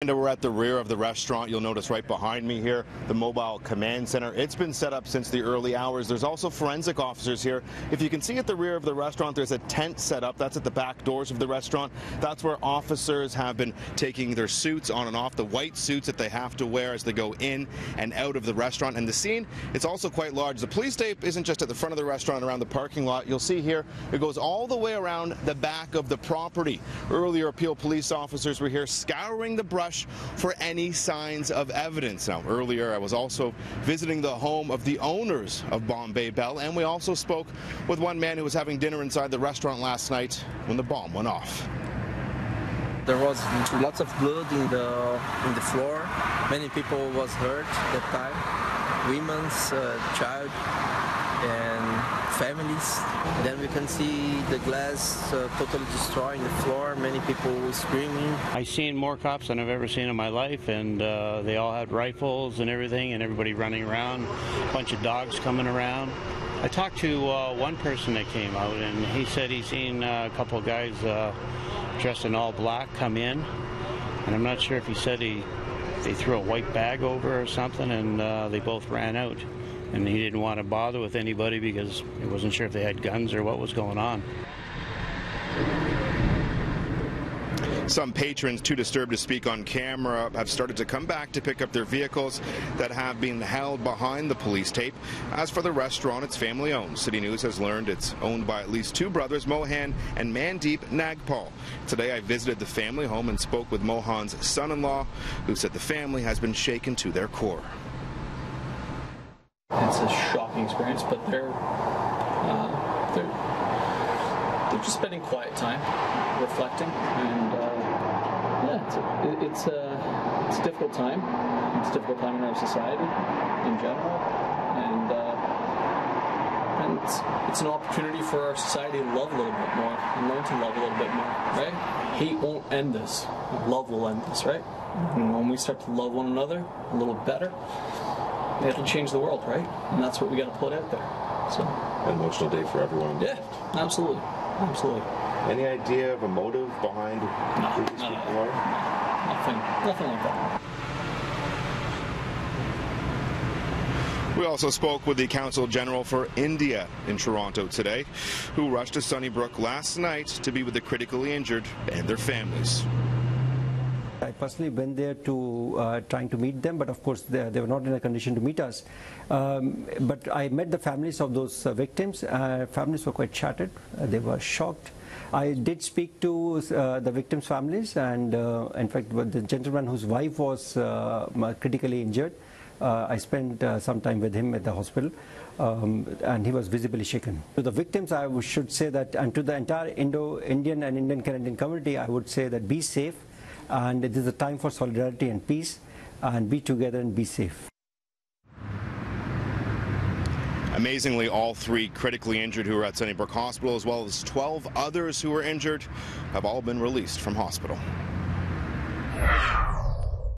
And we're at the rear of the restaurant. You'll notice right behind me here, the mobile command center. It's been set up since the early hours. There's also forensic officers here. If you can see at the rear of the restaurant, there's a tent set up. That's at the back doors of the restaurant. That's where officers have been taking their suits on and off, the white suits that they have to wear as they go in and out of the restaurant. And the scene, it's also quite large. The police tape isn't just at the front of the restaurant around the parking lot. You'll see here, it goes all the way around the back of the property. Earlier, Peel police officers were here scouring the brush for any signs of evidence. Now, earlier I was also visiting the home of the owners of Bombay Bhel, and we also spoke with one man who was having dinner inside the restaurant last night when the bomb went off. There was lots of blood in the floor. Many people was hurt that time. Women's, child, and families. Then we can see the glass totally destroyed in the floor, many people screaming. I've seen more cops than I've ever seen in my life, and they all had rifles and everything, and everybody running around, a bunch of dogs coming around. I talked to one person that came out, and he said he's seen a couple of guys dressed in all black come in, and I'm not sure if he said they threw a white bag over or something, and they both ran out. And he didn't want to bother with anybody because he wasn't sure if they had guns or what was going on. Some patrons, too disturbed to speak on camera, have started to come back to pick up their vehicles that have been held behind the police tape. As for the restaurant, it's family-owned. City News has learned it's owned by at least two brothers, Mohan and Mandeep Nagpal. Today I visited the family home and spoke with Mohan's son-in-law, who said the family has been shaken to their core. It's a shocking experience, but they're just spending quiet time, reflecting, and yeah, it's a difficult time. It's a difficult time in our society in general, and it's an opportunity for our society to love a little bit more and learn to love a little bit more. Right? Hate won't end this. Love will end this. Right? And when we start to love one another a little better, it'll change the world, right? And that's what we got to put out there. So, an emotional day for everyone. Yeah, absolutely, absolutely. Any idea of a motive behind who these people are? Nothing like that. We also spoke with the Consul General for India in Toronto today, who rushed to Sunnybrook last night to be with the critically injured and their families. I personally went there to trying to meet them, but of course they were not in a condition to meet us. But I met the families of those victims. Families were quite shattered. They were shocked. I did speak to the victims' families, and in fact the gentleman whose wife was critically injured, I spent some time with him at the hospital, and he was visibly shaken. To the victims, I should say that, and to the entire Indo-Indian and Indian-Canadian community, I would say that be safe. And it is a time for solidarity and peace, and be together and be safe. Amazingly, all three critically injured who were at Sunnybrook Hospital, as well as 12 others who were injured, have all been released from hospital.